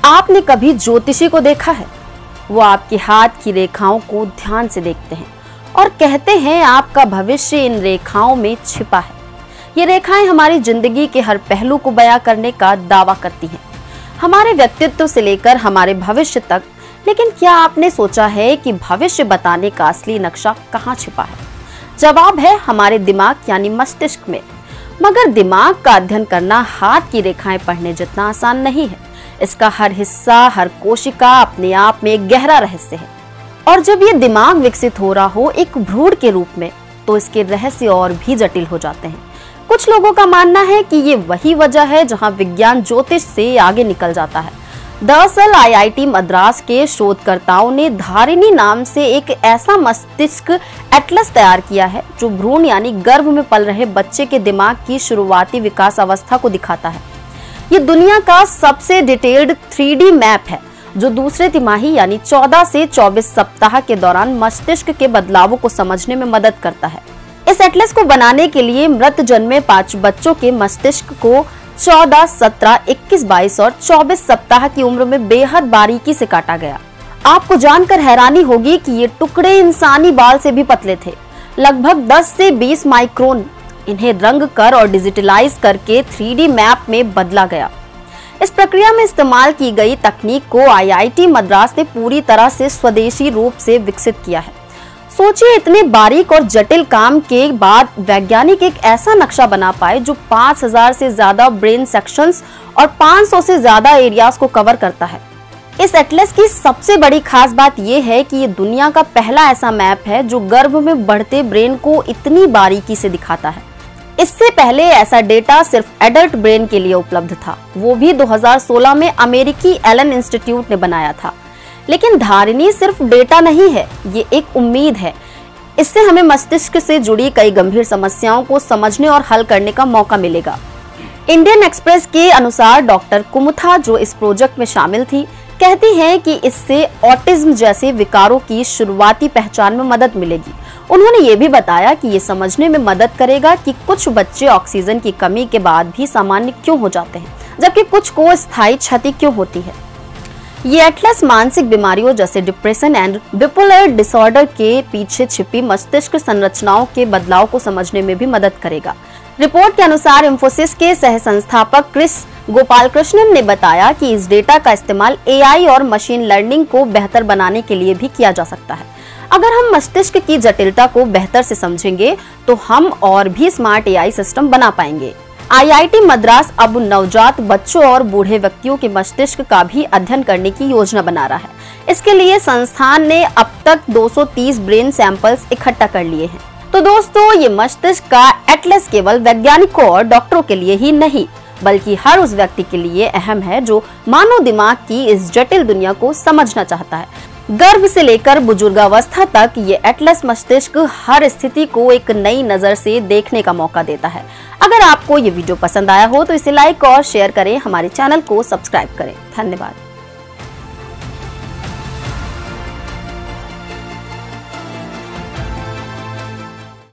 आपने कभी ज्योतिषी को देखा है? वो आपके हाथ की रेखाओं को ध्यान से देखते हैं और कहते हैं आपका भविष्य इन रेखाओं में छिपा है। ये रेखाएं हमारी जिंदगी के हर पहलू को बयां करने का दावा करती हैं, हमारे व्यक्तित्व से लेकर हमारे भविष्य तक। लेकिन क्या आपने सोचा है कि भविष्य बताने का असली नक्शा कहाँ छिपा है? जवाब है हमारे दिमाग यानी मस्तिष्क में। मगर दिमाग का अध्ययन करना हाथ की रेखाएं पढ़ने जितना आसान नहीं है। इसका हर हिस्सा, हर कोशिका अपने आप में एक गहरा रहस्य है। और जब ये दिमाग विकसित हो रहा हो एक भ्रूण के रूप में, तो इसके रहस्य और भी जटिल हो जाते हैं। कुछ लोगों का मानना है कि ये वही वजह है जहां विज्ञान ज्योतिष से आगे निकल जाता है। दरअसल IIT मद्रास के शोधकर्ताओं ने धारिणी नाम से एक ऐसा मस्तिष्क एटलस तैयार किया है जो भ्रूण यानी गर्भ में पल रहे बच्चे के दिमाग की शुरुआती विकास अवस्था को दिखाता है। ये दुनिया का सबसे डिटेल्ड 3D मैप है जो दूसरे तिमाही यानी 14 से 24 सप्ताह के दौरान मस्तिष्क के बदलावों को समझने में मदद करता है। इस एटलस को बनाने के लिए मृत जन्मे 5 बच्चों के मस्तिष्क को 14, 17, 21, 22 और 24 सप्ताह की उम्र में बेहद बारीकी से काटा गया। आपको जानकर हैरानी होगी कि ये टुकड़े इंसानी बाल से भी पतले थे, लगभग 10 से 20 माइक्रोन। इन्हें रंग कर और डिजिटलाइज करके 3D मैप में बदला गया। इस प्रक्रिया में इस्तेमाल की गई तकनीक को IIT मद्रास ने पूरी तरह से स्वदेशी रूप से विकसित किया है। सोचिए, इतने बारीक और जटिल काम के बाद वैज्ञानिक एक ऐसा नक्शा बना पाए जो 5000 से ज्यादा ब्रेन सेक्शंस और 500 से ज्यादा एरियाज को कवर करता है। इस एटलस की सबसे बड़ी खास बात यह है कि ये दुनिया का पहला ऐसा मैप है जो गर्भ में बढ़ते ब्रेन को इतनी बारीकी से दिखाता है। इससे पहले ऐसा डेटा सिर्फ एडल्ट ब्रेन के लिए उपलब्ध था, वो भी 2016 में अमेरिकी एलन इंस्टीट्यूट ने बनाया था। लेकिन धारिणी सिर्फ डेटा नहीं है, ये एक उम्मीद है। इससे हमें मस्तिष्क से जुड़ी कई गंभीर समस्याओं को समझने और हल करने का मौका मिलेगा। इंडियन एक्सप्रेस के अनुसार डॉक्टर कुमुथा, जो इस प्रोजेक्ट में शामिल थी, कहती हैं कि इससे ऑटिज्म जैसे विकारों की शुरुआती पहचान में मदद मिलेगी। उन्होंने ये भी बताया कि ये समझने में मदद करेगा कि कुछ बच्चे ऑक्सीजन की कमी के बाद भी सामान्य क्यों हो जाते हैं, जबकि कुछ को स्थायी क्षति क्यों होती है। ये एटलस मानसिक बीमारियों जैसे डिप्रेशन एंड बिपोलर डिसऑर्डर के पीछे छिपी मस्तिष्क संरचनाओं के बदलाव को समझने में भी मदद करेगा। रिपोर्ट के अनुसार इंफोसिस के सह संस्थापक क्रिस गोपालकृष्णन ने बताया कि इस डेटा का इस्तेमाल AI और मशीन लर्निंग को बेहतर बनाने के लिए भी किया जा सकता है। अगर हम मस्तिष्क की जटिलता को बेहतर से समझेंगे तो हम और भी स्मार्ट AI सिस्टम बना पाएंगे। IIT मद्रास अब नवजात बच्चों और बूढ़े व्यक्तियों के मस्तिष्क का भी अध्ययन करने की योजना बना रहा है। इसके लिए संस्थान ने अब तक 230 ब्रेन सैंपल्स इकट्ठा कर लिए हैं। तो दोस्तों, ये मस्तिष्क का एटलस केवल वैज्ञानिकों और डॉक्टरों के लिए ही नहीं, बल्कि हर उस व्यक्ति के लिए अहम है जो मानव दिमाग की इस जटिल दुनिया को समझना चाहता है। गर्भ से लेकर बुजुर्गावस्था तक ये एटलस मस्तिष्क हर स्थिति को एक नई नजर से देखने का मौका देता है। अगर आपको ये वीडियो पसंद आया हो तो इसे लाइक और शेयर करें, हमारे चैनल को सब्सक्राइब करें। धन्यवाद।